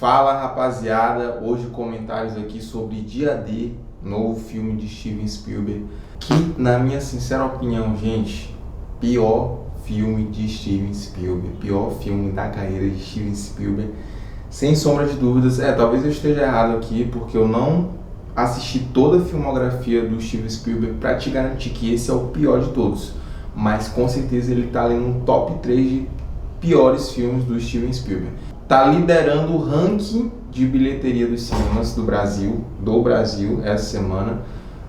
Fala rapaziada, hoje comentários aqui sobre Dia D, novo filme de Steven Spielberg, que na minha sincera opinião, gente, pior filme de Steven Spielberg, pior filme da carreira de Steven Spielberg, sem sombra de dúvidas. Talvez eu esteja errado aqui, porque eu não assisti toda a filmografia do Steven Spielberg para te garantir que esse é o pior de todos, mas com certeza ele tá ali no top 3 de piores filmes do Steven Spielberg. Tá liderando o ranking de bilheteria dos cinemas do Brasil essa semana.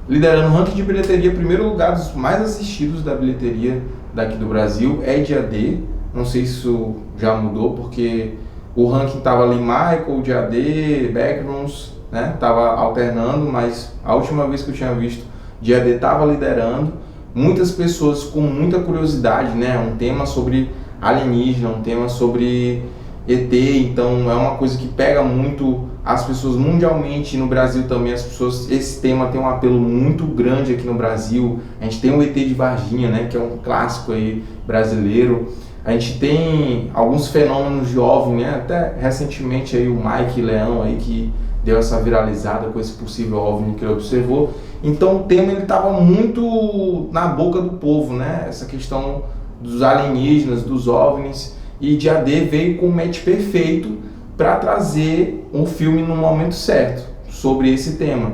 Liderando o ranking de bilheteria, primeiro lugar dos mais assistidos da bilheteria daqui do Brasil é Dia D. Não sei se isso já mudou, porque o ranking tava ali Michael, Dia D, Backrooms, né? Tava alternando, mas a última vez que eu tinha visto, Dia D tava liderando. Muitas pessoas com muita curiosidade, né? Um tema sobre alienígena, um tema sobre ET, então é uma coisa que pega muito as pessoas mundialmente. No Brasil também as pessoas, esse tema tem um apelo muito grande aqui no Brasil. A gente tem o ET de Varginha, né, que é um clássico aí brasileiro. A gente tem alguns fenômenos de OVNI, né, até recentemente aí o Mike Leão aí que deu essa viralizada com esse possível OVNI que ele observou. Então o tema ele estava muito na boca do povo, né, essa questão dos alienígenas, dos OVNIs. E Dia D veio com o match perfeito para trazer um filme no momento certo sobre esse tema.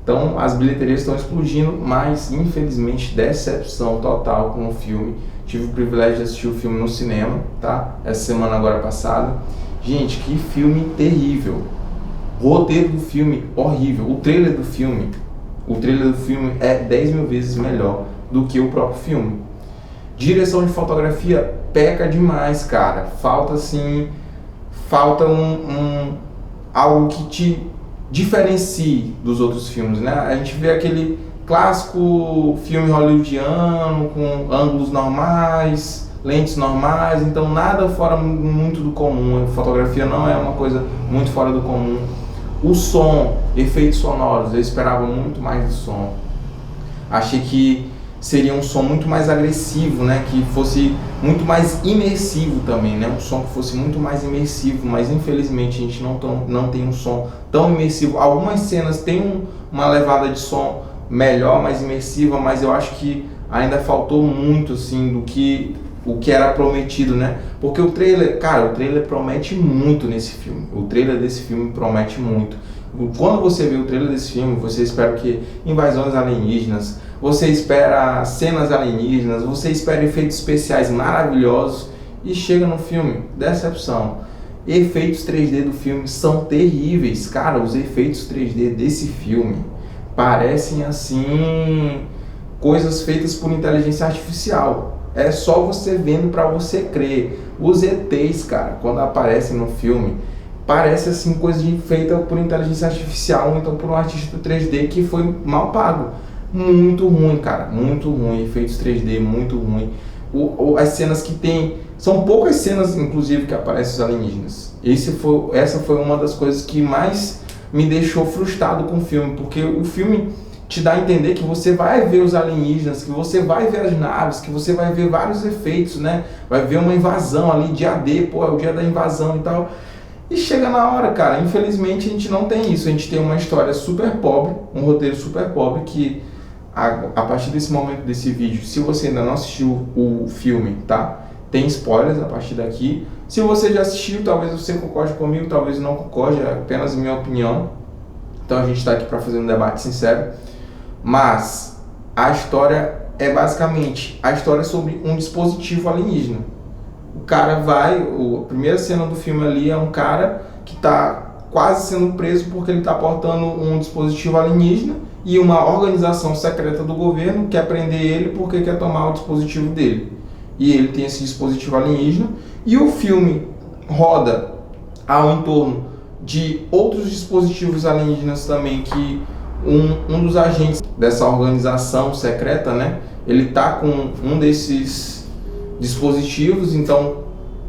Então as bilheterias estão explodindo, mas infelizmente decepção total com o filme. Tive o privilégio de assistir o filme no cinema, tá? Essa semana agora passada. Gente, que filme terrível. O roteiro do filme horrível. O trailer do filme é 10 mil vezes melhor do que o próprio filme. Direção de fotografia peca demais, cara. Falta algo que te diferencie dos outros filmes, né? A gente vê aquele clássico filme hollywoodiano com ângulos normais, lentes normais, então nada fora muito do comum. A fotografia não é uma coisa muito fora do comum. O som, efeitos sonoros, eu esperava muito mais do som. Achei que seria um som muito mais agressivo, né? Que fosse muito mais imersivo também, né? Um som que fosse muito mais imersivo, mas infelizmente a gente não tem um som tão imersivo. Algumas cenas têm uma levada de som melhor, mais imersiva, mas eu acho que ainda faltou muito, assim, o que era prometido, né? Porque o trailer promete muito nesse filme. O trailer desse filme promete muito. Quando você vê o trailer desse filme, você espera que invasões alienígenas, você espera cenas alienígenas, você espera efeitos especiais maravilhosos e chega no filme, decepção. Efeitos 3D do filme são terríveis, cara. Os efeitos 3D desse filme parecem assim coisas feitas por inteligência artificial. É só você vendo para você crer. Os ETs, cara, quando aparecem no filme, parece assim coisa feita por inteligência artificial ou então por um artista 3D que foi mal pago. Muito ruim, cara, muito ruim, efeitos 3D, muito ruim. As cenas que tem, são poucas cenas, inclusive, que aparecem os alienígenas. Essa foi uma das coisas que mais me deixou frustrado com o filme, porque o filme te dá a entender que você vai ver os alienígenas, que você vai ver as naves, que você vai ver vários efeitos, né? Vai ver uma invasão ali, Dia D, pô, é o dia da invasão e tal. E chega na hora, cara, infelizmente a gente não tem isso. A gente tem uma história super pobre, um roteiro super pobre que a partir desse momento desse vídeo, se você ainda não assistiu o filme, tá? Tem spoilers a partir daqui. Se você já assistiu, talvez você concorde comigo, talvez não concorde, é apenas minha opinião. Então a gente está aqui para fazer um debate sincero. Mas a história é basicamente a história sobre um dispositivo alienígena. O cara a primeira cena do filme ali é um cara que está quase sendo preso porque ele está portando um dispositivo alienígena e uma organização secreta do governo quer prender ele porque quer tomar o dispositivo dele. E ele tem esse dispositivo alienígena e o filme roda ao entorno de outros dispositivos alienígenas também, que um dos agentes dessa organização secreta, né, ele tá com um desses dispositivos, então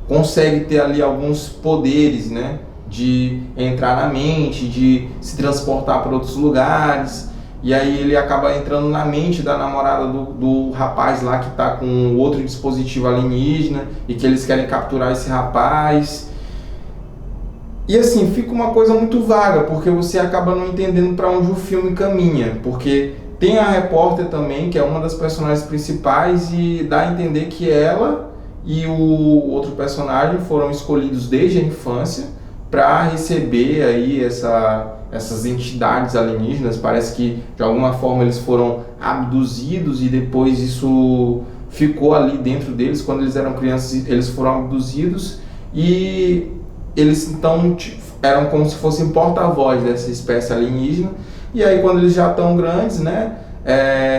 consegue ter ali alguns poderes, né, de entrar na mente, de se transportar para outros lugares. E aí ele acaba entrando na mente da namorada do rapaz lá que tá com outro dispositivo alienígena e que eles querem capturar esse rapaz. E assim, fica uma coisa muito vaga, porque você acaba não entendendo para onde o filme caminha, porque tem a repórter também, que é uma das personagens principais, e dá a entender que ela e o outro personagem foram escolhidos desde a infância para receber aí essas entidades alienígenas. Parece que de alguma forma eles foram abduzidos e depois isso ficou ali dentro deles. Quando eles eram crianças, eles foram abduzidos e eles então eram como se fossem porta-voz dessa espécie alienígena. E aí quando eles já estão grandes, né,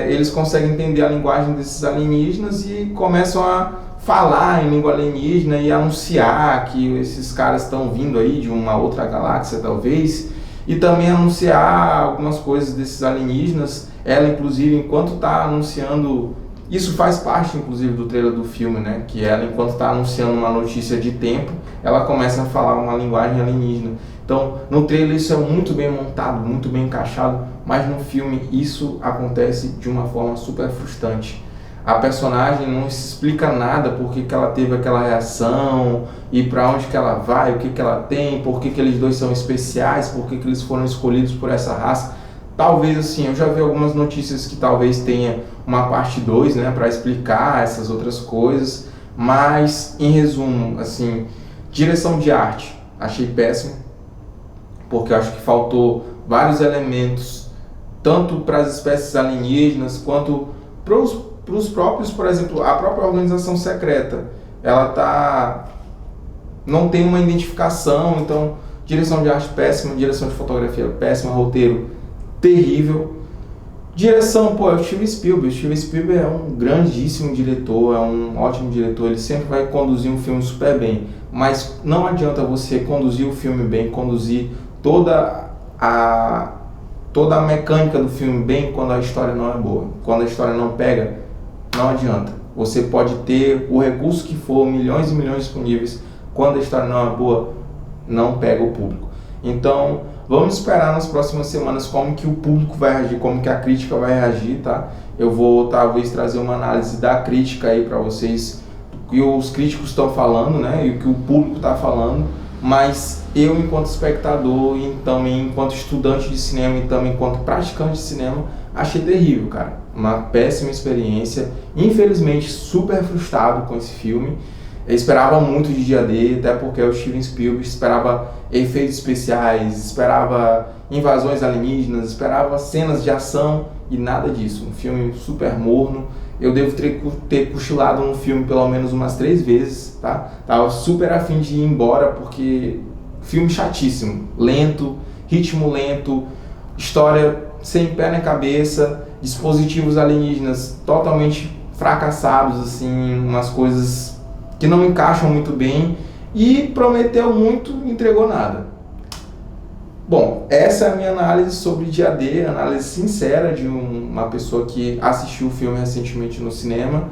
eles conseguem entender a linguagem desses alienígenas e começam a falar em língua alienígena e anunciar que esses caras estão vindo aí de uma outra galáxia talvez, e também anunciar algumas coisas desses alienígenas. Ela inclusive, enquanto está anunciando, isso faz parte inclusive do trailer do filme, né, que ela, enquanto está anunciando uma notícia de tempo, ela começa a falar uma linguagem alienígena. Então no trailer isso é muito bem montado, muito bem encaixado, mas no filme isso acontece de uma forma super frustrante. A personagem não se explica nada, por que ela teve aquela reação e para onde que ela vai, o que que ela tem, por que eles dois são especiais, por que eles foram escolhidos por essa raça. Talvez assim, eu já vi algumas notícias que talvez tenha uma parte 2, né, para explicar essas outras coisas, mas em resumo, assim, direção de arte, achei péssimo, porque eu acho que faltou vários elementos, tanto para as espécies alienígenas quanto para os próprios, por exemplo, a própria organização secreta. Ela não tem uma identificação, então direção de arte péssima, direção de fotografia péssima, roteiro terrível. Direção, é o Steven Spielberg. O Steven Spielberg é um grandíssimo diretor, é um ótimo diretor, ele sempre vai conduzir um filme super bem, mas não adianta você conduzir o filme bem, conduzir toda a mecânica do filme bem quando a história não é boa. Quando a história não pega, não adianta. Você pode ter o recurso que for, milhões e milhões disponíveis, quando a história não é boa, não pega o público. Então, vamos esperar nas próximas semanas como que o público vai reagir, como que a crítica vai reagir, tá? Eu vou talvez trazer uma análise da crítica aí para vocês, o que os críticos estão falando, né? E o que o público está falando, mas eu, enquanto espectador e também enquanto estudante de cinema e também enquanto praticante de cinema, achei terrível, cara. Uma péssima experiência. Infelizmente, super frustrado com esse filme. Eu esperava muito de Dia D, até porque é o Steven Spielberg, esperava efeitos especiais, esperava invasões alienígenas, esperava cenas de ação e nada disso. Um filme super morno. Eu devo ter cochilado no filme pelo menos umas 3 vezes, tá? Tava super afim de ir embora porque filme chatíssimo, lento, ritmo lento, história sem pé na cabeça, dispositivos alienígenas totalmente fracassados, assim, umas coisas que não encaixam muito bem, e prometeu muito, entregou nada. Bom, essa é a minha análise sobre Dia D, análise sincera de uma pessoa que assistiu o filme recentemente no cinema,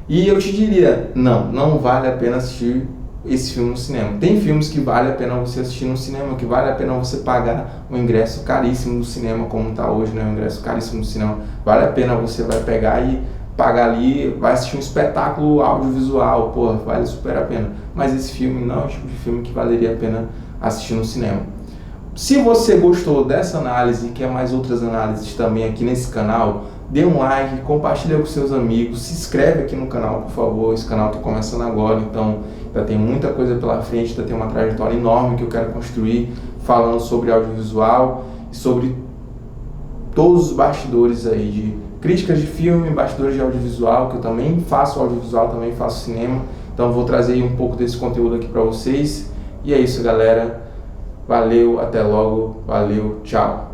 e eu te diria, não vale a pena assistir esse filme no cinema. Tem filmes que vale a pena você assistir no cinema, que vale a pena você pagar um ingresso caríssimo do cinema, como está hoje, né? Um ingresso caríssimo do cinema. Vale a pena, você vai pegar e pagar ali, vai assistir um espetáculo audiovisual, vale super a pena. Mas esse filme não é o tipo de filme que valeria a pena assistir no cinema. Se você gostou dessa análise e quer mais outras análises também aqui nesse canal, dê um like, compartilha com seus amigos, se inscreve aqui no canal, por favor. Esse canal está começando agora, então ainda tem muita coisa pela frente, ainda tem uma trajetória enorme que eu quero construir, falando sobre audiovisual e sobre todos os bastidores aí de críticas de filme, bastidores de audiovisual, que eu também faço audiovisual, também faço cinema, então vou trazer aí um pouco desse conteúdo aqui para vocês. E é isso, galera. Valeu, até logo, valeu, tchau.